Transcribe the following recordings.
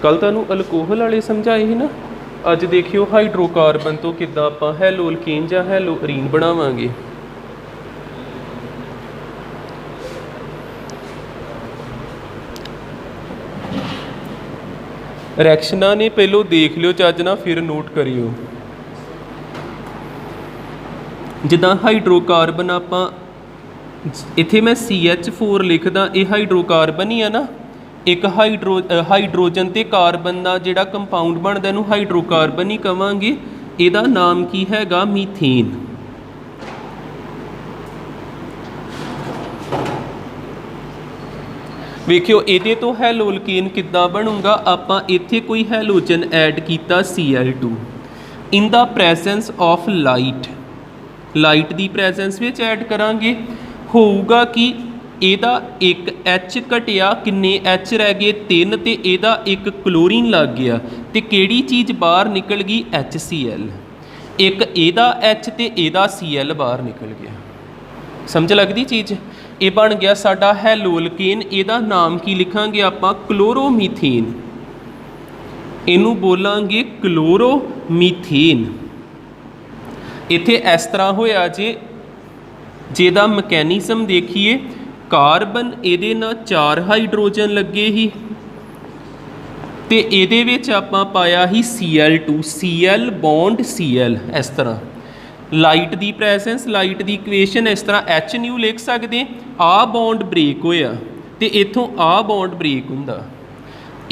कल तुहानूं अल्कोहल वाले समझाए ही ना। अज देखियो हाइड्रोकार्बन तो किद्दां आपां हैलो अल्केन जां हैलो अरीन बनावांगे। रिएक्शनां ने पहलों देख लियो चज ना, फिर नोट करियो। जिद्दां हाइड्रोकार्बन आपां इत्थे मैं CH4 लिखदा, ये हाइड्रोकार्बन ही है ना। एक हाइड्रोजन ते कार्बन का जिहड़ा कंपाउंड बनदा इहनूं हाइड्रोकार्बन ही कवांगे। इहदा नाम की हैगा मीथेन। वेखियो इहदे तो हैलोअल्केन किद्दां बनूगा। आपां इत्थे कोई हैलोजन ऐड कीता Cl2 in the presence of light दी प्रैजेंस विच ऐड करांगे। होऊगा कि ਇਹਦਾ एक H घटिया, किन्ने H रह गए 3 ते ਇਹਦਾ एक क्लोरीन लग गया तो किहड़ी चीज़ बाहर निकल गई HCl। एक ਇਹਦਾ H ते ਇਹਦਾ Cl बाहर निकल गया। समझ लगदी चीज़। ये बन गया साडा हैलोअल्केन। ਇਹਦਾ नाम की लिखांगे आपां क्लोरोमीथेन। इनू बोलांगे क्लोरोमीथेन। इत्थे इस तरह होया जे ਜਿਹਦਾ मैकेनिज्म देखिए, कार्बन ਇਹਦੇ ਨਾਲ 4 हाइड्रोजन लगे ही ते ਇਹਦੇ ਵਿੱਚ ਆਪਾਂ पाया ही Cl2, Cl बॉन्ड Cl। इस तरह लाइट की प्रैजेंस, लाइट की इक्वेशन इस तरह H न्यू लिख सकते। आ बॉन्ड ब्रेक होया तो इत्थों आ बॉन्ड ब्रेक हुंदा।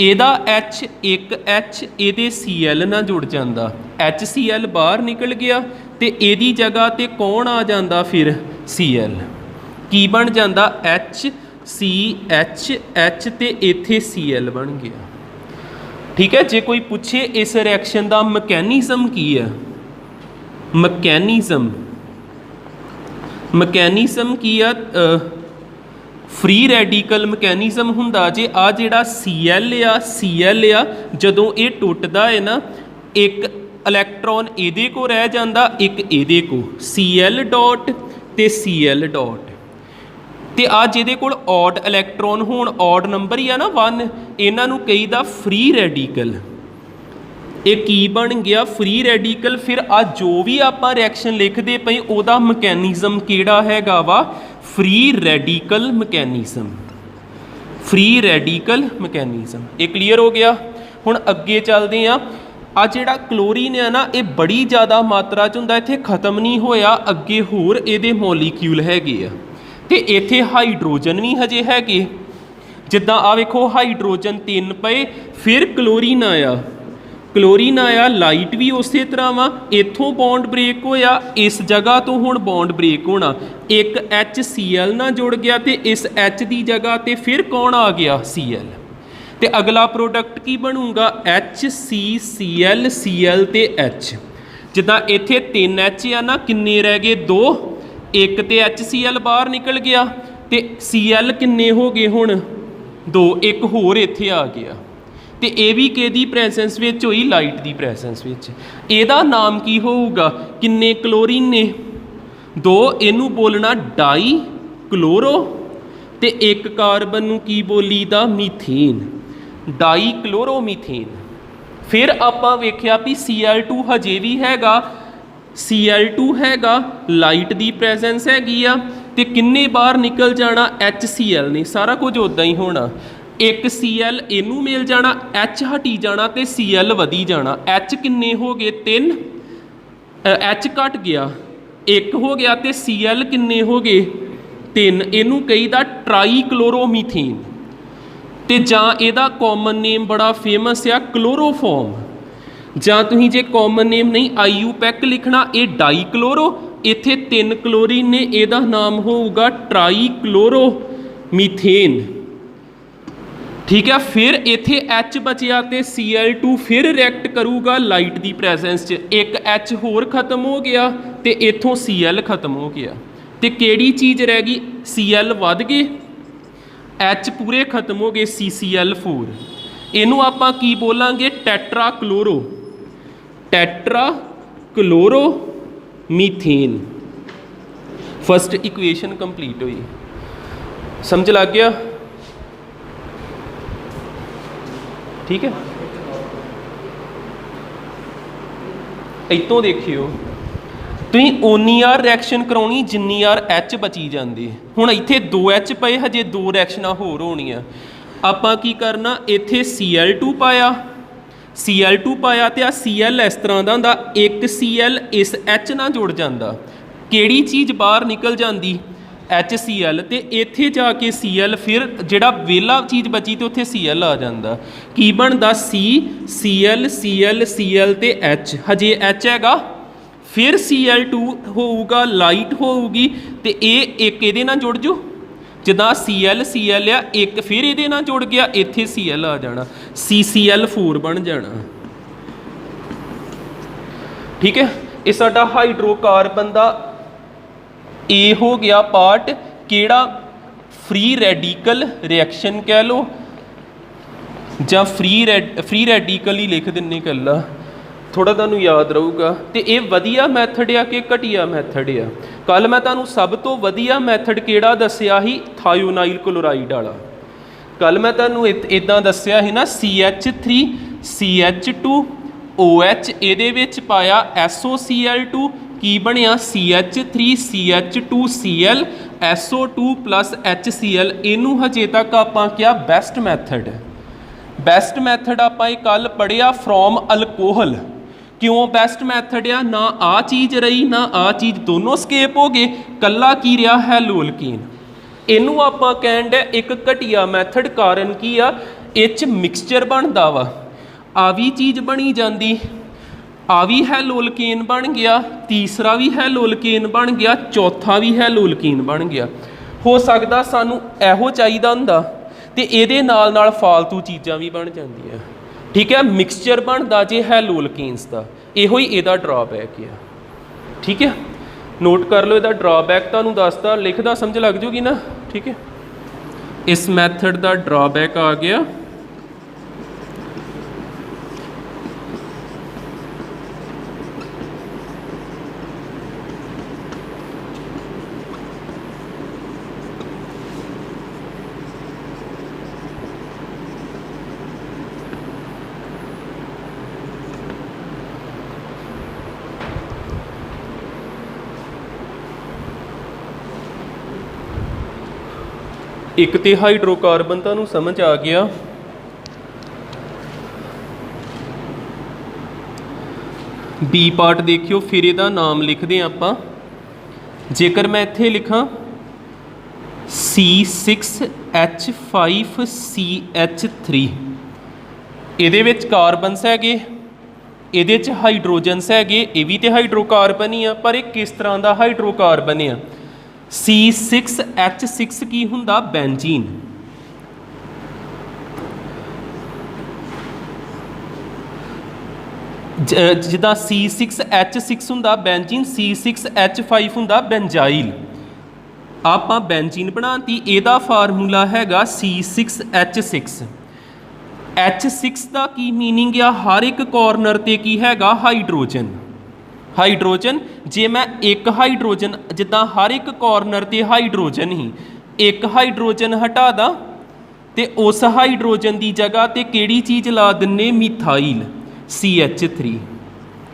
ਇਹਦਾ H एक H ਇਹਦੇ Cl ਨਾਲ जुड़ जाता, HCl बाहर निकल गया तो ਇਹਦੀ जगह ते कौन आ जाता फिर Cl। की बन जाता HCH ते इत्थे Cl बन गया। ठीक है। जे कोई पूछे इस रिएक्शन का मैकेनिज्म की है, मैकेनिज्म की है फ्री रैडिकल मैकेनिज्म हुंदा जे। आ जिहड़ा Cl आ जदों ये टुटदा है ना, एक इलैक्ट्रॉन इहदे को रह जाता, एक इहदे को Cl डॉट ते Cl डॉट। तो आ जिहदे कोल ऑड इलैक्ट्रॉन होण, ऑड नंबर ही है ना 1, इन्हां नूं कहीदा फ्री रैडिकल। ये की बन गया फ्री रैडिकल। फिर आ जो भी आपां रिएक्शन लिखते पे उहदा मैकेनिज्म किहड़ा हैगा वा, free radical mechanism. Free radical mechanism. ये क्लीयर हो गया। हुण अगे चलते हैं। आ जिहड़ा क्लोरीन है ना, ये बड़ी ज़्यादा मात्रा च हुंदा, इत्थे खत्म नहीं होया, अगे होर इहदे मॉलीक्यूल हैगे आ ते इत्थे हाइड्रोजन भी हजे हैगे। जिद्दां आ वेखो हाइड्रोजन 3 पे, फिर क्लोरीन आया, लाइट भी उस तरह वा। इत्थों बॉन्ड ब्रेक होया, इस जगह तो हुण बॉन्ड ब्रेक होना, एक HCl ना जुड़ गया तो इस H की जगह तो फिर कौन आ गया Cl। तो अगला प्रोडक्ट की बनूगा HCCl, Cl ते H। जिद्दां इत्थे 3H आ ना, किन्ने रह गए 2, एक तो HCl बाहर निकल गया तो Cl किन्ने हो गए हुण 2, एक होर इत्थे आ गया। तो यह भी किहदी प्रैजेंस विच होई, लाइट की प्रैजेंस विच। इहदा नाम की होऊगा, किन्ने क्लोरीन ने 2, इनू बोलना डाई क्लोरो तो एक कार्बन नू की बोली दा मीथेन, डाई क्लोरोमीथेन। फिर आपां वेख्या भी Cl2 हजे भी हैगा, Cl2 हैगा, लाइट की प्रैजेंस हैगी आ ते किन्ने बाहर निकल जाना HCl ने। सारा कुछ उदा ही होना। एक Cl इनू मिल जाना, H हटी जाना तो Cl वधी जाना। H किन्ने हो गए 3, H घट गया, एक हो गया तो Cl किन्ने हो गए 3। इनू कहीदा ट्राई क्लोरोमीथेन। तो जां इहदा कॉमन नेम बड़ा फेमस आ क्लोरोफॉर्म, जां तुसीं जे कॉमन नेम नहीं IUPAC लिखना, ये डाई क्लोरो, इत्थे 3 क्लोरीन ने, इहदा नाम होऊगा ट्राई क्लोरोमीथेन। ठीक है। फिर इत्थे H बचिया तो Cl2 फिर रिएक्ट करूगा लाइट की प्रैजेंस च, एक H होर खत्म हो गया तो इत्थों Cl खत्म हो गया तो किहड़ी चीज़ रह गई, Cl वध गए, H पूरे खत्म हो गए, CCl4। इनू आपां की बोलांगे tetrachloromethane. First equation complete हुई। समझ लग गया? ठीक है। इतों देखियो तुसीं ओनी यार रिएक्शन कराउणी जिन्नी यार एच बची जाती। हुण इत्थे 2H पए, हजे 2 रिएक्शनां होर होणीआं। आपां की करना, इत्थे Cl2 पाया, Cl2 पाया तो आ Cl इस तरह का हुंदा, एक Cl इस H नाल जुड़ जाता, किहड़ी चीज़ बाहर निकल जाती, HCl, तो इत्थे जाके Cl फिर जिहड़ा वेला चीज़ बची तो उत्थे Cl आ जाता, की बनदा Cl Cl Cl ते H, हजे H हैगा, फिर Cl2 होऊगा, लाइट होऊगी तो ये एक इहदे नाल जुड़ जू, जिदा Cl Cl आ एक फिर ये नाल जुड़ गया, इत्थे Cl आ जाना, CCl4 बन जाना। ठीक है, ये साडा हाइड्रोकार्बन का ए हो गया पार्ट, केड़ा फ्री रेडिकल रिएक्शन कह लो, ਜਾਂ फ्री रेडिकल ही लिख दिन्ने कल्ला, थोड़ा तुहानूं याद रहूगा। तो ये वधिया मैथड आ कि घटिया मैथड आ? कल मैं तुहानूं सब तो वधिया मैथड केड़ा दस्सिया ही, थायोनाइल क्लोराइड वाला। कल मैं तुहानूं इदां दस्सिया ही ना, CH3 CH2 OH इहदे विच पाया SOCl2, की बनिया CH3 CH2 Cl SO2 plus HCl। इनू हजे तक आपां क्या बेस्ट मैथड, बेस्ट मैथड आपां कल पढ़िया फ्रॉम अल्कोहल। क्यों बेस्ट मैथड आ? ना आ चीज़ रही ना आ चीज़, दोनों स्केप हो गए, कला की रहा हैलोलकीन। इनू आपां कहण डे एक घटिया मैथड, कारण की आ, इच मिक्सचर बनदा वा, आ भी चीज़ बनी जाती, आ भी हैलोलकीन बन गया, तीसरा भी हैलोलकीन बन गया, चौथा भी हैलोलकीन बन गया। हो सकता सानू एहो चाहिदा हुंदा ते इहदे नाल नाल फालतू चीज़ां भी बन जांदियां। ठीक है, मिक्सचर बनदा जे हैलोलकीन्स दा, इहो ही इहदा ड्रॉबैक है। ठीक है, नोट कर लो, इहदा ड्रॉबैक तुहानूं दसदा, लिखदा समझ लग जूगी ना। ठीक है, इस मैथड दा ड्रॉबैक आ गया, एक तो हाइड्रोकार्बन तुहानूं समझ आ गया, बी पार्ट देखियो, फिर इहदा नाम लिखते हैं आपां। जेकर मैं इत्थे लिखां C6H5CH3, इहदे विच कार्बनस हैगे, इहदे च हाइड्रोजनस हैगे, ये भी तो हाइड्रोकार्बन ही आ, पर एक किस तरह का हाइड्रोकार्बन है? C6H6 की हुंदा बेंजीन, जिदा C6H6 हुंदा बेंजीन, C6H5 हुंदा बेंजाइल। आपां बेंजीन बनाती, इहदा फार्मूला हैगा C6H6। H6 का की मीनिंग आ, हर एक कॉर्नर ते की हैगा हाइड्रोजन, हाइड्रोजन। जे मैं एक हाइड्रोजन, जिदा हर एक कॉर्नर ते हाइड्रोजन ही, एक हाइड्रोजन हटा दा ते उस हाइड्रोजन की जगह ते किहड़ी चीज़ ला दिन्ने, मिथाइल CH3,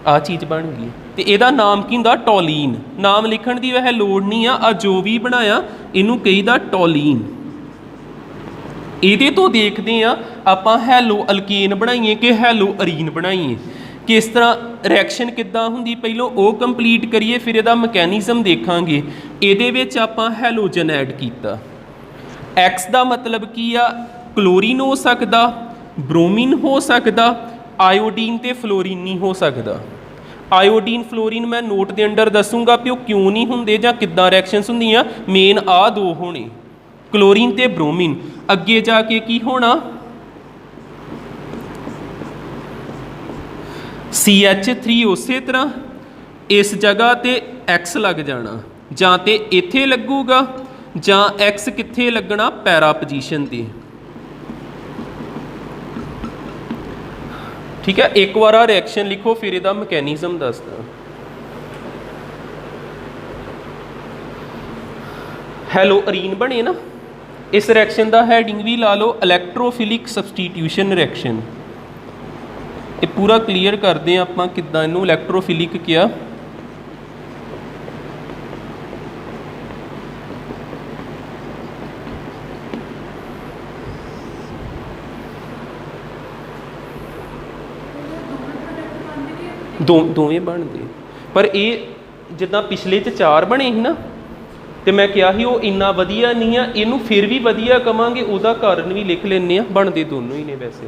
आ चीज़ बन गई। तो यदा नाम की हुंदा टोलीन, नाम लिखण की वह लोड़ नहीं आ, जो भी बनाया इनू कहीदा टोलीन। ये तो देखते हैं आपां हैलो अल्केन बनाइए कि हैलो अरीन बनाइए, किस तरह रिएक्शन किद्दां हुंदी, पहलों वो कंप्लीट करिए, फिर इहदा मैकेनिज्म देखांगे। इहदे विच आपां हैलोजन ऐड कीता, एक्स का मतलब की आ, क्लोरीन हो सकता, ब्रोमीन हो सकता, आयोडीन ते फ्लोरीन नहीं हो सकता। आयोडीन फ्लोरीन मैं नोट के अंडर दसूँगा भी वो क्यों नहीं होंगे जां किद्दां रिएक्शनस हुंदियां, मेन आ दो होने, क्लोरीन ते ब्रोमीन। अगे जाके की होना, CH3 उस तरह इस जगह ते X लग जाना, जां ते इत्थे लगूगा जां X कित्थे लगना, पैरा पोजीशन ते। ठीक है, एक बार रिएक्शन लिखो, फिर इहदा मैकेनिज्म दसदा। हैलो अरीन बने ना, इस रिएक्शन का हैडिंग भी ला लो, इलैक्ट्रोफिलिक सबसटीट्यूशन रिएक्शन। ये पूरा क्लीयर करते हैं आप किद्दां इनू इलैक्ट्रोफिलिक किया। दोवें बनते पर ये जिद्दां पिछले च 4 बने ही ना, तो मैं क्या ही वो इन्ना वधिया नहीं है, इनू फिर भी वधिया कवांगे, उसका कारण भी लिख लेने, बनते दोनों ही ने वैसे।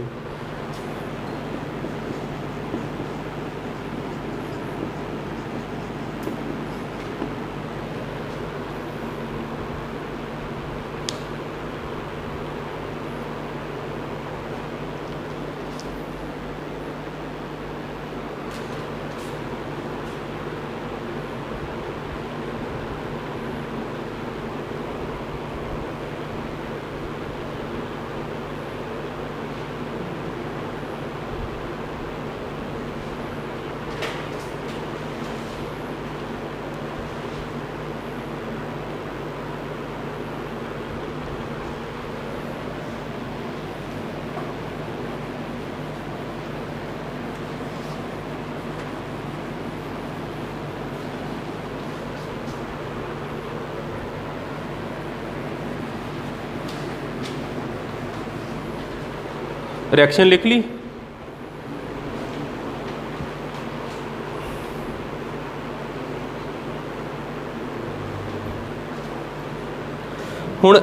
रिएक्शन लिख ली। हुण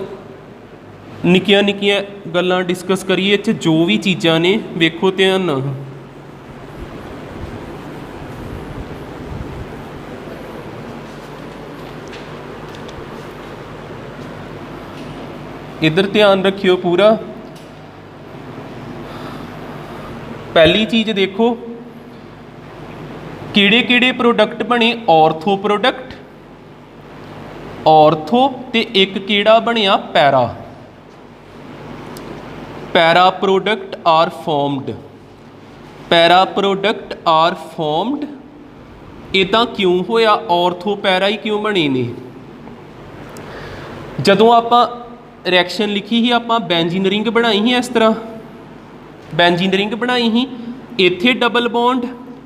निक्कियां निक्कियां गल्लां डिस्कस करिए, इत्थे जो भी चीज़ां ने वेखो ध्यान नाल। इधर ध्यान रखियो पूरा। पहली चीज़ देखो किहड़े प्रोडक्ट बने, ऑर्थो प्रोडक्ट, ऑर्थो ते एक किहड़ा बनिया para, para product are formed, para product are formed. इदां क्यों होया, ऑर्थो पैरा ही क्यों बने ने? जदों आपां रिएक्शन लिखी ही, आपां बेंजीन रिंग बनाई ही, इस तरह बेंजीन रिंग बनाई ही, इत्थे double bond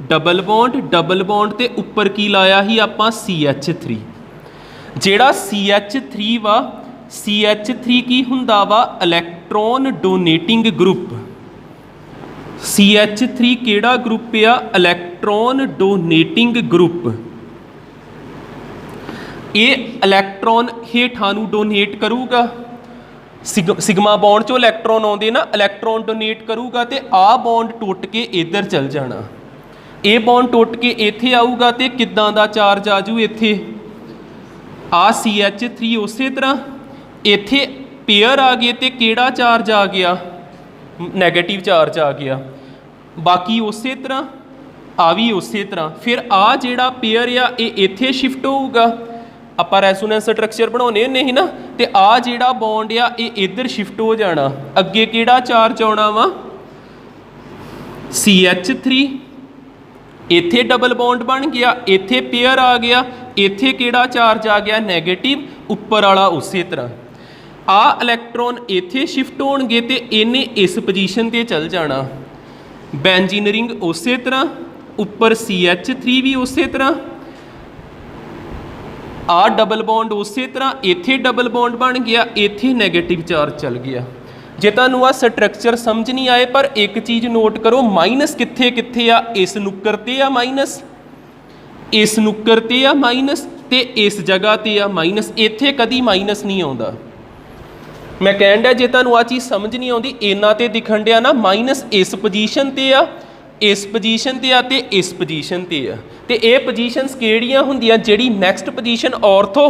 double bond double bond ते उपर की लाया ही आपां CH3। जेड़ा CH3 वा, CH3 की हुंदा वा इलैक्ट्रॉन डोनेटिंग ग्रुप। CH3 केड़ा ग्रुप आ? Electron donating group. ये इलैक्ट्रॉन हेठां नूं डोनेट करूगा, सिग्मा बॉन्ड चो इलैक्ट्रॉन आउंदे ना, इलैक्ट्रॉन डोनेट करूगा तो आ बॉन्ड टुट के इधर चल जाना, ये बॉन्ड टुट के इत्थे आऊगा तो किद्दां दा चार्ज आजू इत्थे, आ CH3 उस तरह इत्थे पेयर आ गए तो केड़ा चार्ज आ गया? नैगेटिव चार्ज आ गया। बाकी उस तरह, आ भी उस तरह। फिर आ जिहड़ा पेयर आ ये इत्थे शिफ्ट होऊगा, आपां रेजोनेंस स्ट्रक्चर बनाने होंदे ही ना, तो आ जिहड़ा बॉन्ड आ ये इधर शिफ्ट हो जाना। अगे किहड़ा चार्ज आउणा वा? CH3, इत्थे डबल बॉन्ड बन गया, इत्थे पेयर आ गया, इत्थे किहड़ा चार्ज आ गया? नैगेटिव, उपर वाला उस तरह। आ इलैक्ट्रॉन इत्थे शिफ्ट होणगे तो इन्हें इस पोजीशन ते चल जाना। बेंजीन रिंग उस तरह, उपर CH3 भी उस तरह, आ डबल बॉन्ड उस तरह, इत्थे डबल बॉन्ड बन गया, इत्थे नैगेटिव चार्ज चल गया। जे तुहानूं आ स्ट्रक्चर समझ नहीं आए, पर एक चीज़ नोट करो, माइनस कित्थे कित्थे आ? इस नुक्कर ते आ माइनस, इस नुक्कर ते आ माइनस, ते इस जगह ते आ माइनस। इत्थे कदी माइनस नहीं आउंदा। मैं कहण दिया जे तुहानूं आ चीज़ समझ नहीं आउंदी, इन्ना ते दिखण दिया ना, माइनस इस पोजीशन ते आ, इस पोजीशन ते आ, ते इस पोजीशन ते आ। ते ये पोजीशनस किहड़ियां हुंदियां? जिहड़ी नैक्सट पोजीशन ऑर्थो,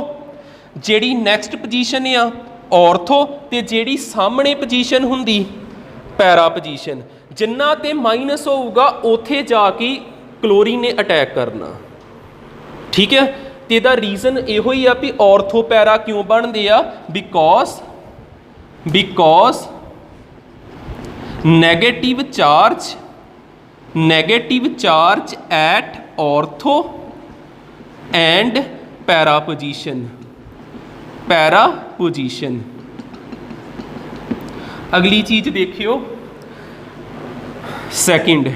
जिहड़ी नैक्सट पोजीशन आ ऑर्थो, ते जिहड़ी सामने पोजीशन हुंदी पैरा पोजीशन। जिन्ना ते माइनस होऊगा उत्थे जाके क्लोरीन ने अटैक करना। ठीक है, तो इहदा रीजन इहो ही आ भी ऑर्थो पैरा क्यों बनदे आ? Because negative charge at ortho and para position. अगली चीज देखियो, सेकंड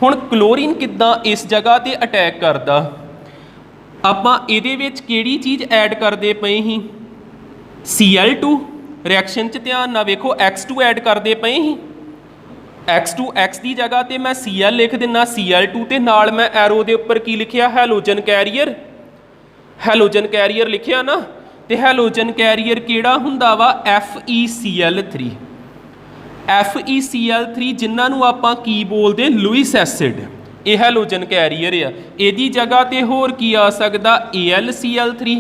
हुण क्लोरीन किद्दां इस जगह ते अटैक करदा, आपां इहदे विच किहड़ी चीज़ ऐड करदे पए ही, Cl2 रिएक्शन च ध्यान नाल वेखो X2 ऐड करदे पए ही, X2 X की जगह तो मैं Cl लिख दिना, Cl2 तो नाल मैं एरो के उपर की लिखिया हैलोजन कैरीयर, हैलोजन कैरीयर लिखिया ना, तो हैलोजन कैरीयर किहड़ा हुंदा वा FeCl3, FeCl3 जिन्होंने आपां की बोलते लुइस एसिड, ये हैलोजन कैरीयर आ, इहदी जगह तो होर की आ सकदा AlCl3,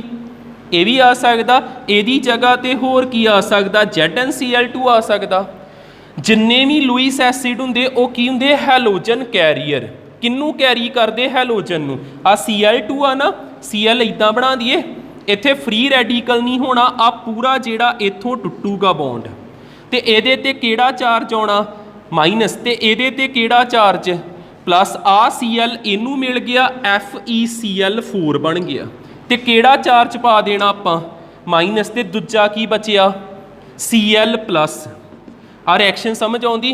ये भी आ सकदा, इहदी जगह तो होर की आ सकदा ZnCl2 आ सकदा। जिन्ने भी लुइस एसिड होंदे वो की होंदे हैलोजन कैरीयर, किनू कैरी करते हैलोजन नू, आ Cl2 आ ना, Cl इदां बना दिए, इत्थे फ्री रैडिकल नहीं होना, आ पूरा जिहड़ा इत्थों टुटूगा बॉन्ड, तो इहदे ते किहड़ा चार्ज आउणा माइनस, तो इहदे ते किहड़ा चार्ज प्लस, आ Cl इनू मिल गया FeCl4 बन गया, तो किहड़ा चार्ज पा देना आपां माइनस, तो दूजा की बचिया Cl प्लस। आ रिएक्शन समझ आउंदी,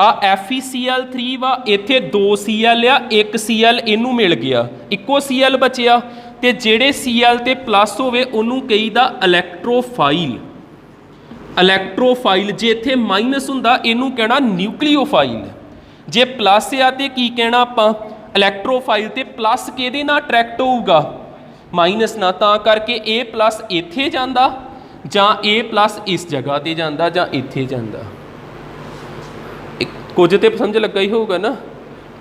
आ FeCl3 वा, इत्थे 2 Cl आ, एक Cl इनू मिल गया, इक्को Cl बचिया, तो जेड़े Cl ते प्लस होवे उन्होंने कहीदा इलैक्ट्रोफाइल, इलैक्ट्रोफाइल, जे इत्थे माइनस हुंदा इनू कहना न्यूक्लियोफाइल, जे प्लस आ तो की कहना आपां इलैक्ट्रोफाइल, तो प्लस किहदे नाल अट्रैक्ट होऊगा माइनस ना, तां करके A प्लस इत्थे जांदा जां A प्लस इस जगह ते जांदा जां इत्थे जांदा, कुछ तो समझ लगा ही होगा ना,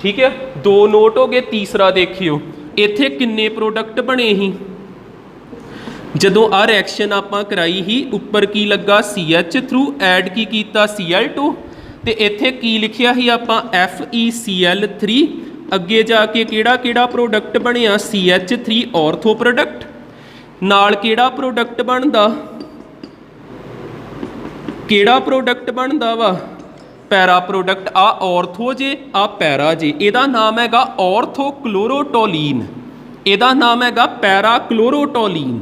ठीक है। 2 नोट हो गए, तीसरा देखियो इत्थे किन्ने प्रोडक्ट बने ही, जदों आ रिएक्शन आपां कराई ही उपर की लगा CH थ्रू ऐड की कीता Cl2, तो इत्थे की लिखिया ही आपां FeCl3, अगे जाके किहड़ा किहड़ा प्रोडक्ट बनिया CH3 ऑर्थो प्रोडक्ट, नाल किहड़ा प्रोडक्ट बनदा, किहड़ा प्रोडक्ट बनदा वा पैरा प्रोडक्ट, आ ऑर्थो जे आ पैरा जे, इहदा नाम हैगा ऑर्थोक्लोरोटोलीन, इहदा नाम हैगा पैरा क्लोरोटोलीन,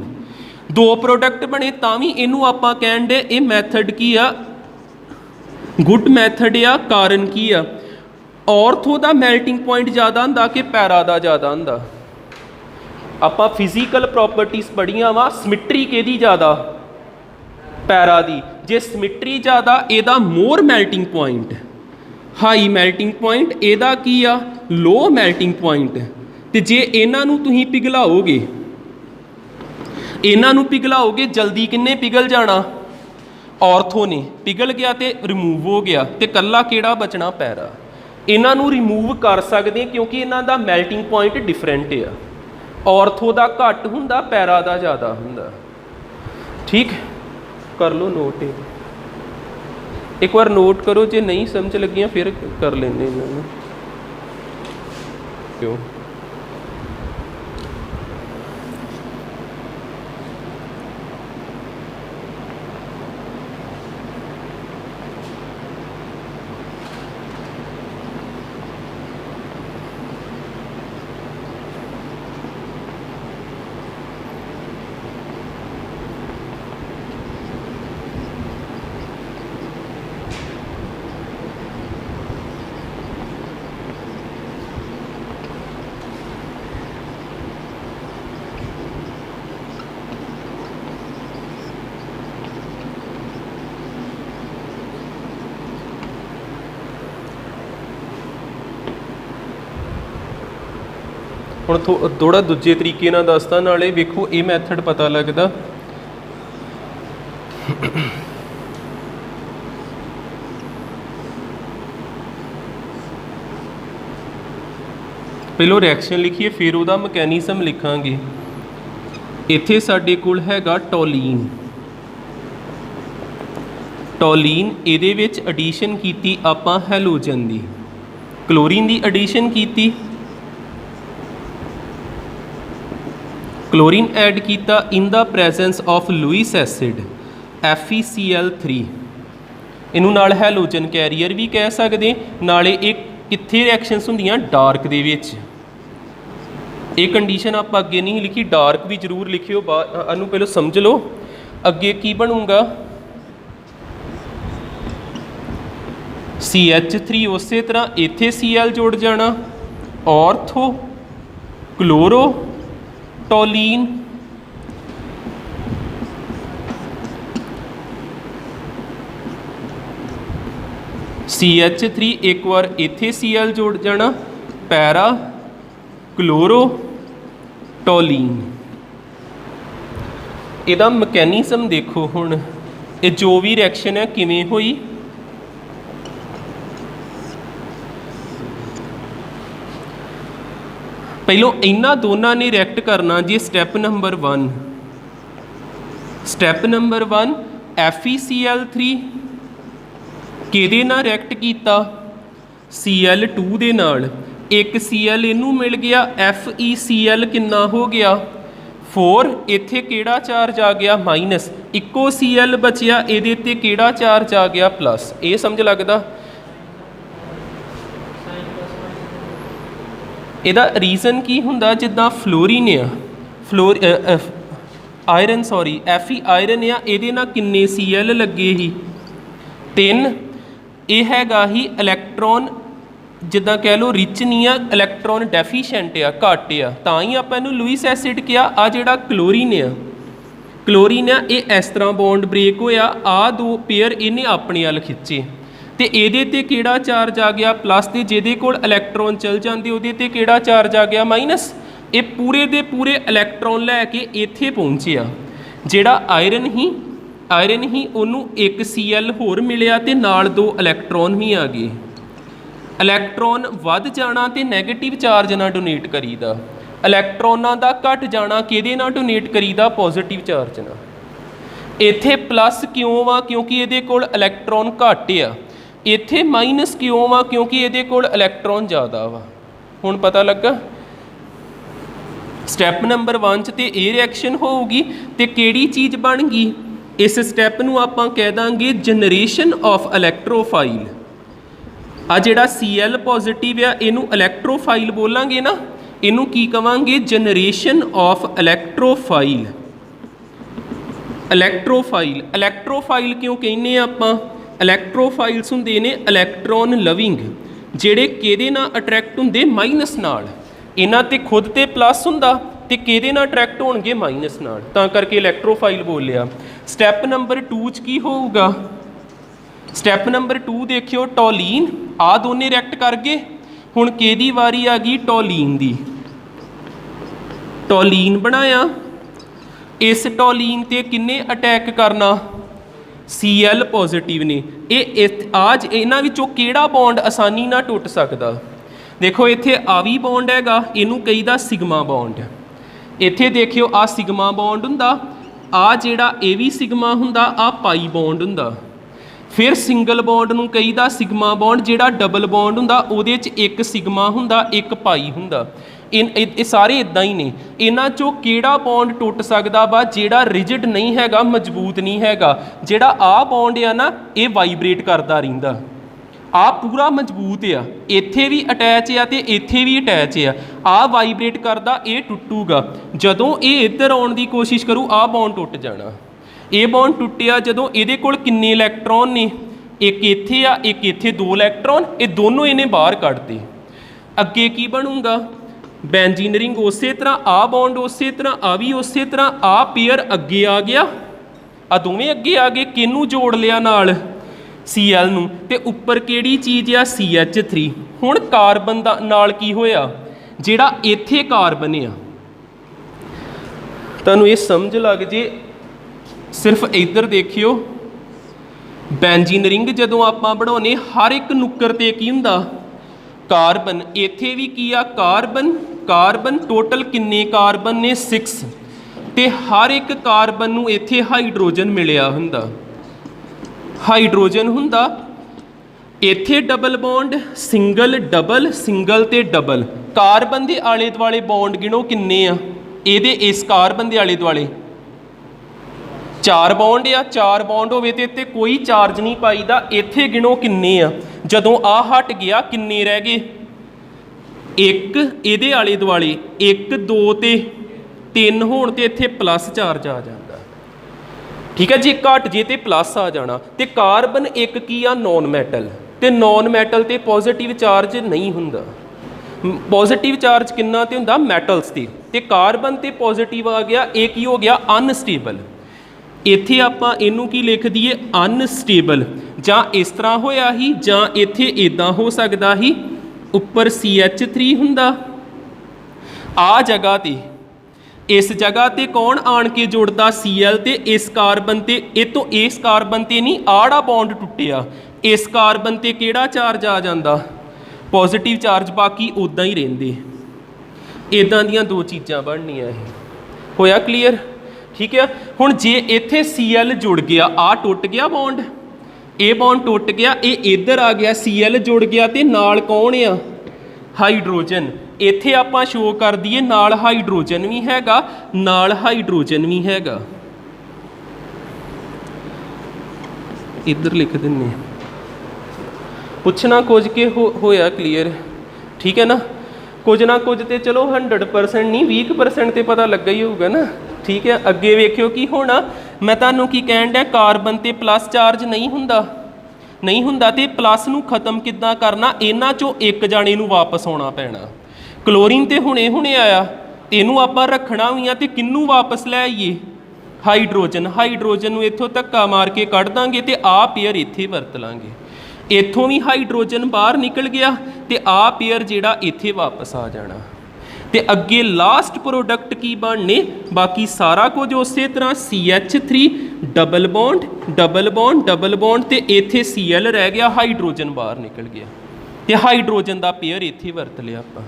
2 प्रोडक्ट बने तां भी इनू आपां कहण दे ये मैथड की आ गुड मैथड आ, कारण की आ ऑर्थो दा मेल्टिंग पॉइंट ज़्यादा हुंदा कि पैरा दा ज़्यादा हुंदा, आपां फिजिकल प्रॉपर्टीज पढ़ियां वा, सिमिट्री किहदी ज़्यादा पैरा दी, जे सिमिट्री ज़्यादा एदा more melting point, high melting point, एदा की आ लो मेल्टिंग पॉइंट, तो जे इन्हां नूं तुसीं पिघलाओगे, इन्हां नूं पिघलाओगे जल्दी किन्ने पिघल जाना ऑर्थो ने, पिघल गया तो रिमूव हो गया, तो कल्ला किहड़ा बचना पैरा, इन्हां नूं रिमूव कर सकते क्योंकि इन्हां दा मेल्टिंग पॉइंट डिफरेंट आ, ऑर्थो दा घट हुंदा पैरा दा ज़्यादा हुंदा, ठीक कर लो नोट, एक बार नोट करो, जे नहीं समझ लगियां फिर कर लेंगे इन्होंने, क्यों ਹੁਣ ਥੋੜਾ ਦੂਜੇ ਤਰੀਕੇ ਨਾਲ ਦੱਸਦਾ, ਨਾਲੇ ਵੇਖੋ ਇਹ ਮੈਥਡ ਪਤਾ ਲੱਗਦਾ। ਪਹਿਲੋਂ ਰਿਐਕਸ਼ਨ ਲਿਖੀਏ ਫਿਰ ਉਹਦਾ ਮਕੈਨਿਜ਼ਮ ਲਿਖਾਂਗੇ। ਇੱਥੇ ਸਾਡੇ ਕੋਲ ਹੈਗਾ ਟੋਲੀਨ, ਟੋਲੀਨ ਇਹਦੇ ਵਿੱਚ ਐਡੀਸ਼ਨ ਕੀਤੀ ਆਪਾਂ ਹੈਲੋਜਨ ਦੀ, ਕਲੋਰੀਨ ਦੀ ਐਡੀਸ਼ਨ ਕੀਤੀ, क्लोरीन ऐड किया in the presence of Lewis acid FeCl3, इनू नाल हैलोजन कैरीयर भी कह सकते, नाले एक कित्थे रिएक्शनस होंदियां डार्क दे विच, एक कंडीशन आप अगे नहीं लिखी, डार्क भी जरूर लिखियो, इनू पहले समझ लो। अगे की बनूगा CH3 ਉਸੇ ਤਰ੍ਹਾਂ ਇੱਥੇ Cl ਜੁੜ ਜਾਣਾ, ਔਰਥੋ ਕਲੋਰੋ ਟੋਲੀਨ, CH3 ਇੱਕ ਵਾਰ ਇੱਥੇ Cl ਜੁੜ ਜਾਣਾ, ਪੈਰਾ ਕਲੋਰੋ ਟੋਲੀਨ। ਇਹਦਾ ਮਕੈਨਿਜ਼ਮ ਦੇਖੋ ਹੁਣ, ਇਹ ਜੋ ਵੀ ਰਿਐਕਸ਼ਨ ਹੈ ਕਿਵੇਂ ਹੋਈ। ਪਹਿਲੋਂ ਇਹਨਾਂ ਦੋਨਾਂ ਨੇ ਰਿਐਕਟ ਕਰਨਾ ਜੀ step number 1। Step number 1 FeCl3 ਕਿਹਦੇ ਨਾਲ ਰਿਐਕਟ ਕੀਤਾ? Cl2 ਦੇ ਨਾਲ। ਇੱਕ Cl ਇਹਨੂੰ ਮਿਲ ਗਿਆ, FeCl ਕਿੰਨਾ ਹੋ ਗਿਆ 4, ਇੱਥੇ ਕਿਹੜਾ ਚਾਰਜ ਆ ਗਿਆ ਮਾਈਨਸ, ਇੱਕੋ Cl ਬਚਿਆ, ਇਹਦੇ ਤੇ ਕਿਹੜਾ ਚਾਰਜ ਆ ਗਿਆ ਪਲੱਸ। ਇਹ ਸਮਝ ਲੱਗਦਾ? ਇਹਦਾ ਰੀਜ਼ਨ ਕੀ ਹੁੰਦਾ? ਜਿੱਦਾਂ ਫਲੋਰੀਨ ਆ, ਆਇਰਨ ਸੌਰੀ Fe ਆਇਰਨ ਆ, ਇਹਦੇ ਨਾਲ ਕਿੰਨੇ Cl ਲੱਗੇ ਸੀ 3। ਇਹ ਹੈਗਾ ਹੀ ਇਲੈਕਟ੍ਰੋਨ, ਜਿੱਦਾਂ ਕਹਿ ਲਓ ਰਿਚ ਨਹੀਂ ਆ, ਇਲੈਕਟ੍ਰੋਨ ਡੈਫੀਸ਼ੀਐਂਟ ਆ, ਘੱਟ ਆ, ਤਾਂ ਹੀ ਆਪਾਂ ਇਹਨੂੰ ਲੂਇਸ ਐਸਿਡ ਕਿਹਾ। ਆ ਜਿਹੜਾ ਕਲੋਰੀਨ ਆ, ਇਹ ਇਸ ਤਰ੍ਹਾਂ ਬੌਂਡ ਬ੍ਰੇਕ ਹੋਇਆ, ਆ ਦੋ ਪੇਅਰ ਇਹਨੇ ਆਪਣੇ ਵੱਲ ਖਿੱਚੇ, ਤੇ ਇਹਦੇ ਤੇ ਕਿਹੜਾ ਚਾਰਜ ਆ ਗਿਆ ਪਲੱਸ, ਤੇ ਜਿਹਦੇ ਕੋਲ ਇਲੈਕਟ੍ਰੋਨ ਚਲ ਜਾਂਦੇ ਉਹਦੇ ਤੇ ਕਿਹੜਾ ਚਾਰਜ ਆ ਗਿਆ ਮਾਈਨਸ। ਇਹ ਪੂਰੇ ਦੇ ਪੂਰੇ ਇਲੈਕਟ੍ਰੋਨ ਲੈ ਕੇ ਇੱਥੇ ਪਹੁੰਚਿਆ। ਜਿਹੜਾ ਆਇਰਨ ਹੀ ਉਹਨੂੰ ਇੱਕ Cl ਹੋਰ ਮਿਲਿਆ ਤੇ ਨਾਲ 2 ਇਲੈਕਟ੍ਰੋਨ ਵੀ ਆ ਗਏ। ਇਲੈਕਟ੍ਰੋਨ ਵੱਧ ਜਾਣਾ ਤੇ ਨੈਗੇਟਿਵ ਚਾਰਜ ਨਾਲ ਡੋਨੇਟ ਕਰੀਦਾ, ਇਲੈਕਟ੍ਰੋਨਾਂ ਦਾ ਘਟ ਜਾਣਾ ਕਿਹਦੇ ਨਾਲ ਡੋਨੇਟ ਕਰੀਦਾ? ਪੋਜ਼ਿਟਿਵ ਚਾਰਜ ਨਾਲ। ਇੱਥੇ ਪਲੱਸ ਕਿਉਂ ਵਾ? ਕਿਉਂਕਿ ਇਹਦੇ ਕੋਲ ਇਲੈਕਟ੍ਰੋਨ ਘੱਟ ਆ। ਇੱਥੇ ਮਾਈਨਸ ਕਿਉਂ ਵਾ? ਕਿਉਂਕਿ ਇਹਦੇ ਕੋਲ ਇਲੈਕਟ੍ਰੋਨ ਜ਼ਿਆਦਾ ਵਾ। ਹੁਣ ਪਤਾ ਲੱਗਾ? ਸਟੈਪ ਨੰਬਰ 1 'ਚ ਤੇ ਇਹ ਰਿਐਕਸ਼ਨ ਹੋਊਗੀ, ਤੇ ਕਿਹੜੀ ਚੀਜ਼ ਬਣ ਗਈ? ਇਸ ਸਟੈਪ ਨੂੰ ਆਪਾਂ ਕਹਿ ਦਾਂਗੇ ਜਨਰੇਸ਼ਨ ਆਫ ਇਲੈਕਟ੍ਰੋਫਾਈਲ। ਆ ਜਿਹੜਾ Cl ਪੋਜ਼ਿਟਿਵ ਆ, ਇਹਨੂੰ ਇਲੈਕਟ੍ਰੋਫਾਈਲ ਬੋਲਾਂਗੇ ਨਾ, ਇਹਨੂੰ ਕੀ ਕਵਾਂਗੇ? Generation of ਇਲੈਕਟ੍ਰੋਫਾਈਲ। ਇਲੈਕਟ੍ਰੋਫਾਈਲ ਕਿਉਂ ਕਹਿੰਦੇ ਆ ਆਪਾਂ? ਇਲੈਕਟ੍ਰੋਫਾਈਲਸ ਹੁੰਦੇ ਨੇ ਇਲੈਕਟ੍ਰੋਨ ਲਵਿੰਗ, ਜਿਹੜੇ ਕਿਹਦੇ ਨਾਲ ਅਟਰੈਕਟ ਹੁੰਦੇ? ਮਾਈਨਸ ਨਾਲ। ਇਹਨਾਂ ਤੇ ਖੁਦ ਤੇ ਪਲੱਸ ਹੁੰਦਾ, ਤੇ ਕਿਹਦੇ ਨਾਲ ਅਟਰੈਕਟ ਹੋਣਗੇ? ਮਾਈਨਸ ਨਾਲ, ਤਾਂ ਕਰਕੇ ਇਲੈਕਟ੍ਰੋਫਾਈਲ ਬੋਲਿਆ। ਸਟੈਪ ਨੰਬਰ 2 'ਚ ਕੀ ਹੋਊਗਾ? ਸਟੈਪ ਨੰਬਰ 2 ਦੇਖਿਓ, ਟੋਲੀਨ, ਆ ਦੋਨੇ ਰਿਐਕਟ ਕਰ ਗਏ। ਹੁਣ ਕਿਹਦੀ ਵਾਰੀ ਆ ਗਈ? ਟੋਲੀਨ ਦੀ। ਟੋਲੀਨ ਬਣਾਇਆ, ਇਸ ਟੋਲੀਨ ਤੇ ਕਿੰਨੇ ਅਟੈਕ ਕਰਨਾ? Cl ਪੋਜ਼ਿਟਿਵ ਨੇ। ਇਹਨਾਂ ਵਿੱਚੋਂ ਕਿਹੜਾ ਬੌਂਡ ਆਸਾਨੀ ਨਾਲ ਟੁੱਟ ਸਕਦਾ? ਦੇਖੋ ਇੱਥੇ ਆ ਵੀ ਬੌਂਡ ਹੈਗਾ, ਇਹਨੂੰ ਕਹੀਦਾ ਸਿਗਮਾ ਬੌਂਡ। ਇੱਥੇ ਦੇਖਿਓ ਆ ਸਿਗਮਾ ਬੌਂਡ ਹੁੰਦਾ, ਆ ਜਿਹੜਾ ਇਹ ਵੀ ਸਿਗਮਾ ਹੁੰਦਾ, ਆ ਪਾਈ ਬੌਂਡ ਹੁੰਦਾ। ਫਿਰ ਸਿੰਗਲ ਬੌਂਡ ਨੂੰ ਕਹੀਦਾ ਸਿਗਮਾ ਬੌਂਡ। ਜਿਹੜਾ ਡਬਲ ਬੌਂਡ ਹੁੰਦਾ ਉਹਦੇ 'ਚ ਇੱਕ ਸਿਗਮਾ ਹੁੰਦਾ, ਇੱਕ ਪਾਈ ਹੁੰਦਾ। ਇਹ ਸਾਰੇ ਇਦਾਂ ਹੀ ਨੇ। ਇਹਨਾਂ 'ਚੋਂ ਕਿਹੜਾ ਬੌਂਡ ਟੁੱਟ ਸਕਦਾ ਵਾ? ਜਿਹੜਾ ਰਿਜਿਡ ਨਹੀਂ ਹੈਗਾ, ਮਜ਼ਬੂਤ ਨਹੀਂ ਹੈਗਾ। ਜਿਹੜਾ ਆ ਬੌਂਡ ਆ ਨਾ, ਇਹ ਵਾਈਬ੍ਰੇਟ ਕਰਦਾ ਰਹਿੰਦਾ, ਆ ਪੂਰਾ ਮਜ਼ਬੂਤ ਆ, ਇੱਥੇ ਵੀ ਅਟੈਚ ਆ ਤੇ ਇੱਥੇ ਵੀ ਅਟੈਚ ਆ ਵਾਈਬ੍ਰੇਟ ਕਰਦਾ, ਇਹ ਟੁੱਟੂਗਾ। ਜਦੋਂ ਇਹ ਇੱਧਰ ਆਉਣ ਦੀ ਕੋਸ਼ਿਸ਼ ਕਰੂ, ਆ ਬੌਂਡ ਟੁੱਟ ਜਾਣਾ। ਇਹ ਬੌਂਡ ਟੁੱਟਿਆ ਜਦੋਂ ਇਹਦੇ ਕੋਲ ਕਿੰਨੇ ਇਲੈਕਟ੍ਰੋਨ ਨੇ? ਇੱਕ ਇੱਥੇ ਆ, ਇੱਕ ਇੱਥੇ, 2 ਇਲੈਕਟ੍ਰੋਨ, ਇਹ ਦੋਨੋਂ ਇਹਨੇ ਬਾਹਰ ਕੱਢਤੇ। ਅੱਗੇ ਕੀ ਬਣੂਗਾ? ਬੈਂਜ਼ੀਨ ਰਿੰਗ ਉਸੇ ਤਰ੍ਹਾਂ, ਆ ਬੌਂਡ ਉਸੇ ਤਰ੍ਹਾਂ, ਆ ਵੀ ਉਸੇ ਤਰ੍ਹਾਂ, ਆ ਪੇਅਰ ਅੱਗੇ ਆ ਗਿਆ, ਆ ਦੋਵੇਂ ਅੱਗੇ ਆ ਗਏ। ਕਿਹਨੂੰ ਜੋੜ ਲਿਆ ਨਾਲ? Cl ਨੂੰ। ਤੇ ਉੱਪਰ ਕਿਹੜੀ ਚੀਜ਼ ਆ? CH3। ਹੁਣ ਕਾਰਬਨ ਦਾ ਨਾਲ ਕੀ ਹੋਇਆ? ਜਿਹੜਾ ਇੱਥੇ ਕਾਰਬਨ ਆ, ਤੁਹਾਨੂੰ ਇਹ ਸਮਝ ਲੱਗ ਜੇ, ਸਿਰਫ ਇੱਧਰ ਦੇਖਿਓ। ਬੈਂਜ਼ੀਨ ਰਿੰਗ ਜਦੋਂ ਆਪਾਂ ਬਣਾਉਨੇ, ਹਰ ਇੱਕ ਨੁੱਕਰ ਤੇ ਕੀ ਹੁੰਦਾ? ਕਾਰਬਨ। ਇੱਥੇ ਵੀ ਕੀ ਆ? ਕਾਰਬਨ ਟੋਟਲ ਕਿੰਨੇ ਕਾਰਬਨ ਨੇ? 6। ਤੇ ਹਰ ਇੱਕ ਕਾਰਬਨ ਨੂੰ ਇੱਥੇ ਹਾਈਡਰੋਜਨ ਮਿਲਿਆ ਹੁੰਦਾ, ਹਾਈਡਰੋਜਨ ਹੁੰਦਾ। ਇੱਥੇ double bond, single double, single ਤੇ ਡਬਲ। ਕਾਰਬਨ ਦੇ ਆਲੇ ਦੁਆਲੇ ਬੌਂਡ ਗਿਣੋ ਕਿੰਨੇ ਆ? ਇਹਦੇ ਇਸ ਕਾਰਬਨ ਦੇ ਆਲੇ ਦੁਆਲੇ 4 ਬੌਂਡ ਆ। 4 ਬੌਂਡ ਹੋਵੇ ਤੇ ਇੱਥੇ ਕੋਈ ਚਾਰਜ ਨਹੀਂ ਪਾਈਦਾ। ਇੱਥੇ ਗਿਣੋ ਕਿੰਨੇ ਆ? ਜਦੋਂ ਆ ਹਟ ਗਿਆ ਕਿੰਨੇ ਰਹਿ ਗਏ? 1 ਇਹਦੇ ਆਲੇ ਦੁਆਲੇ, 1 2 ਤੇ 3 ਹੋਣ ਤੇ ਇੱਥੇ ਪਲੱਸ ਚਾਰਜ ਆ ਜਾਂਦਾ। ਠੀਕ ਹੈ ਜੀ, ਘਟ ਜੇ ਤੇ ਪਲੱਸ ਆ ਜਾਣਾ। ਤੇ ਕਾਰਬਨ ਇੱਕ ਕੀ ਆ? Non metal. ਤੇ ਨੌਨ ਮੈਟਲ ਤੇ ਪੋਜ਼ਿਟਿਵ ਚਾਰਜ ਨਹੀਂ ਹੁੰਦਾ। ਪੋਜ਼ਿਟਿਵ ਚਾਰਜ ਕਿੰਨਾ ਤੇ ਹੁੰਦਾ ਮੈਟਲਸ ਤੇ ਕਾਰਬਨ ਤੇ ਪੋਜ਼ਿਟਿਵ ਆ ਗਿਆ, ਇਹ ਕੀ ਹੋ ਗਿਆ ਅਨਸਟੇਬਲ। ਇੱਥੇ ਆਪਾਂ ਇਹਨੂੰ ਕੀ ਲਿਖ ਦਈਏ ਅਨਸਟੇਬਲ, ਜਾਂ ਇਸ ਤਰ੍ਹਾਂ ਹੋਇਆ ਹੀ ਜਾਂ ਇੱਥੇ ਇਦਾਂ ਹੋ ਸਕਦਾ ਹੀ ਉੱਪਰ CH3 ਹੁੰਦਾ ਆ ਜਗ੍ਹਾ ਤੇ, ਇਸ ਜਗ੍ਹਾ ਤੇ ਕੌਣ ਆਣ ਕੇ ਜੁੜਦਾ Cl ਤੇ ਇਸ ਕਾਰਬਨ ਤੇ, ਇਹ ਤੋਂ ਇਸ ਕਾਰਬਨ ਤੇ ਨਹੀਂ ਆੜਾ ਬੌਂਡ ਟੁੱਟਿਆ, ਇਸ ਕਾਰਬਨ ਤੇ ਕਿਹੜਾ ਚਾਰਜ ਆ ਜਾਂਦਾ ਪੋਜ਼ਿਟਿਵ ਚਾਰਜ, ਬਾਕੀ ਉੱਦਾਂ ਹੀ ਰਹਿੰਦੇ। ਇੱਦਾਂ ਦੀਆਂ ਦੋ ਚੀਜ਼ਾਂ ਬਣਨੀਆਂ ਇਹ, ਹੋਇਆ ਕਲੀਅਰ? ਠੀਕ ਹੈ। ਹੁਣ ਜੇ ਇੱਥੇ Cl ਜੁੜ ਗਿਆ, ਆ ਟੁੱਟ ਗਿਆ ਬੌਂਡ, ਇਹ ਬੌਂਡ ਟੁੱਟ ਗਿਆ, ਇਹ ਇੱਧਰ ਆ ਗਿਆ Cl ਜੁੜ ਗਿਆ ਤੇ ਨਾਲ ਕੌਣ ਆ ਹਾਈਡਰੋਜਨ। ਇੱਥੇ ਆਪਾਂ ਸ਼ੋ ਕਰ ਦਈਏ ਨਾਲ ਹਾਈਡਰੋਜਨ ਵੀ ਹੈਗਾ, ਨਾਲ ਹਾਈਡਰੋਜਨ ਵੀ ਹੈਗਾ, ਇੱਧਰ ਲਿਖ ਦਿੰਨੇ। ਪੁੱਛਣਾ ਕੁਝ ਕੇ ਹੋਇਆ ਕਲੀਅਰ? ਠੀਕ ਹੈ ਨਾ। ਕੁਝ ਨਾ ਕੁਝ ਤੇ ਚਲੋ 100% ਨਹੀਂ 20% ਤੇ ਪਤਾ ਲੱਗਾ ਹੀ ਹੋਊਗਾ ਨਾ। ਠੀਕ ਹੈ, ਅੱਗੇ ਵੇਖਿਓ ਕੀ ਹੋਣਾ। ਮੈਂ ਤੁਹਾਨੂੰ ਕੀ ਕਹਿਣ ਡਿਆ, ਕਾਰਬਨ ਤੇ ਪਲੱਸ ਚਾਰਜ ਨਹੀਂ ਹੁੰਦਾ, ਨਹੀਂ ਹੁੰਦਾ ਤੇ ਪਲੱਸ ਨੂੰ ਖਤਮ ਕਿੱਦਾਂ ਕਰਨਾ, ਇਹਨਾਂ ਚੋਂ ਇੱਕ ਜਾਣੇ ਨੂੰ ਵਾਪਸ ਆਉਣਾ ਪੈਣਾ। ਕਲੋਰੀਨ ਤੇ ਹੁਣੇ ਹੁਣੇ ਆਇਆ, ਇਹਨੂੰ ਆਪਾਂ ਰੱਖਣਾ ਵੀ ਆ ਤੇ ਕਿਹਨੂੰ ਵਾਪਸ ਲੈ ਆਈਏ ਹਾਈਡਰੋਜਨ। ਹਾਈਡਰੋਜਨ ਨੂੰ ਇੱਥੋਂ ਧੱਕਾ ਮਾਰ ਕੇ ਕੱਢ ਦਾਂਗੇ ਤੇ ਆਹ ਪੇਅਰ ਇੱਥੇ ਵਰਤ ਲਾਂਗੇ। ਇੱਥੋਂ ਵੀ ਹਾਈਡਰੋਜਨ ਬਾਹਰ ਨਿਕਲ ਗਿਆ ਤੇ ਆਹ ਪੇਅਰ ਜਿਹੜਾ ਇੱਥੇ ਵਾਪਸ ਆ ਜਾਣਾ। ਤੇ ਅੱਗੇ ਲਾਸਟ ਪ੍ਰੋਡਕਟ ਕੀ ਬਣਨੇ, ਬਾਕੀ ਸਾਰਾ ਕੁਝ ਉਸੇ ਤਰ੍ਹਾਂ CH3 double bond double bond double bond ਤੇ ਇੱਥੇ Cl ਰਹਿ ਗਿਆ, ਹਾਈਡਰੋਜਨ ਬਾਹਰ ਨਿਕਲ ਗਿਆ ਤੇ ਹਾਈਡਰੋਜਨ ਦਾ ਪੇਅਰ ਇੱਥੇ ਵਰਤ ਲਿਆ ਆਪਾਂ।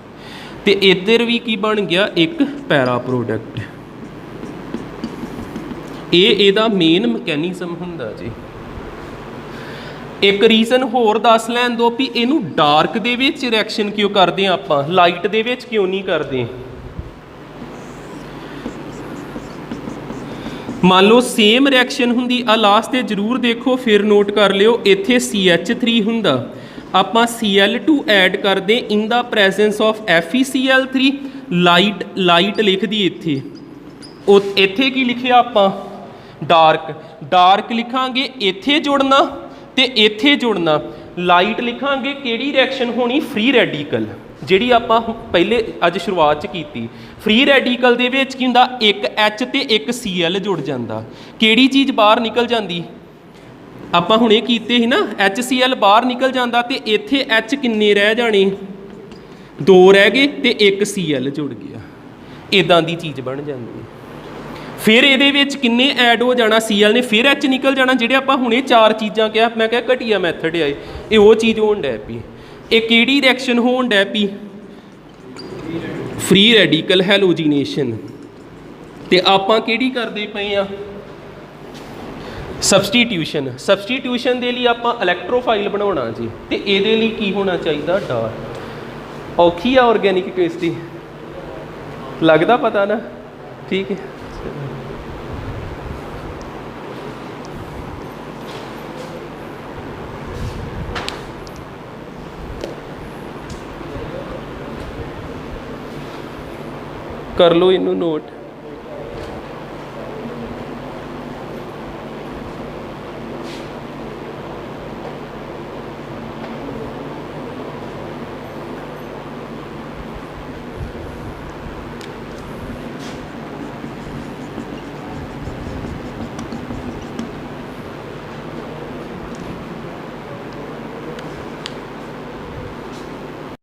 ਤੇ ਇੱਧਰ ਵੀ ਕੀ ਬਣ ਗਿਆ, ਇੱਕ ਪੈਰਾ ਪ੍ਰੋਡਕਟ। ਇਹ ਇਹਦਾ ਮੇਨ ਮਕੈਨਿਜ਼ਮ ਹੁੰਦਾ ਜੀ। ਇੱਕ ਰੀਜ਼ਨ ਹੋਰ ਦੱਸ ਲੈਣ ਦੋ ਵੀ ਇਹਨੂੰ ਡਾਰਕ ਦੇ ਵਿੱਚ ਰਿਐਕਸ਼ਨ ਕਿਉਂ ਕਰਦੇ ਆ ਆਪਾਂ, ਲਾਈਟ ਦੇ ਵਿੱਚ ਕਿਉਂ ਨਹੀਂ ਕਰਦੇ। ਮੰਨ ਲਓ ਸੇਮ ਰਿਐਕਸ਼ਨ ਹੁੰਦੀ ਆ ਲਾਸਟ ਤੇ ਜ਼ਰੂਰ ਦੇਖੋ, ਫਿਰ ਨੋਟ ਕਰ ਲਿਓ। ਇੱਥੇ CH3 ਹੁੰਦਾ, ਆਪਾਂ Cl2 ਐਡ ਕਰਦੇ ਇਨ ਦਾ ਪ੍ਰੈਜ਼ੈਂਸ ਆਫ FeCl3, ਲਾਈਟ ਲਿਖਦੀ ਇੱਥੇ। ਉਹ ਇੱਥੇ ਕੀ ਲਿਖਿਆ ਆਪਾਂ ਡਾਰਕ, ਡਾਰਕ ਲਿਖਾਂਗੇ ਇੱਥੇ ਜੁੜਨਾ ਤੇ ਇੱਥੇ ਜੁੜਨਾ। ਲਾਈਟ ਲਿਖਾਂਗੇ ਕਿਹੜੀ ਰਿਐਕਸ਼ਨ ਹੋਣੀ, ਫ੍ਰੀ ਰੈਡੀਕਲ, ਜਿਹੜੀ ਆਪਾਂ ਪਹਿਲੇ ਅੱਜ ਸ਼ੁਰੂਆਤ 'ਚ ਕੀਤੀ। ਫ੍ਰੀ ਰੈਡੀਕਲ ਦੇ ਵਿੱਚ ਕੀ ਹੁੰਦਾ, ਇੱਕ H ਤੇ ਇੱਕ Cl ਜੁੜ ਜਾਂਦਾ, ਕਿਹੜੀ ਚੀਜ਼ ਬਾਹਰ ਨਿਕਲ ਜਾਂਦੀ, ਆਪਾਂ ਹੁਣੇ ਕੀਤੇ ਸੀ ਨਾ HCl ਬਾਹਰ ਨਿਕਲ ਜਾਂਦਾ ਤੇ ਇੱਥੇ H ਕਿੰਨੇ ਰਹਿ ਜਾਣੇ, 2 ਰਹਿ ਗਏ ਤੇ ਇੱਕ Cl ਜੁੜ ਗਿਆ। ਇੱਦਾਂ ਦੀ ਚੀਜ਼ ਬਣ ਜਾਂਦੀ ਹੈ। ਫਿਰ ਇਹਦੇ ਵਿੱਚ ਕਿੰਨੇ ਐਡ ਹੋ ਜਾਣਾ, Cl ਨੇ ਫਿਰ H ਨਿਕਲ ਜਾਣਾ। ਜਿਹੜੇ ਆਪਾਂ ਹੁਣੇ 4 ਚੀਜ਼ਾਂ ਕਿਹਾ, ਮੈਂ ਕਿਹਾ ਘਟੀਆ ਮੈਥਡ ਆਏ, ਇਹ ਉਹ ਚੀਜ਼ ਹੋਣ ਡੈ ਪਈ। ਇਹ ਕਿਹੜੀ ਰਿਐਕਸ਼ਨ ਹੋਣ ਡੈ ਪਈ, ਫ੍ਰੀ ਰੈਡੀਕਲ ਹੈਲੋਜੀਨੇਸ਼ਨ। ਤੇ ਆਪਾਂ ਕਿਹੜੀ ਕਰਦੇ ਪਏ ਆ, ਸਬਸਟੀਟਿਊਸ਼ਨ। ਸਬਸਟੀਟਿਊਸ਼ਨ ਦੇ ਲਈ ਆਪਾਂ ਇਲੈਕਟ੍ਰੋਫਾਈਲ ਬਣਾਉਣਾ ਜੀ, ਤੇ ਇਹਦੇ ਲਈ ਕੀ ਹੋਣਾ ਚਾਹੀਦਾ, ਡਾਰਕ। ਔਖੀ ਆ ਆਰਗੈਨਿਕ ਕੈਮਿਸਟਰੀ, ਲੱਗਦਾ ਪਤਾ ਨਾ। ਠੀਕ ਹੈ, ਕਰ ਲਓ ਇਹਨੂੰ ਨੋਟ।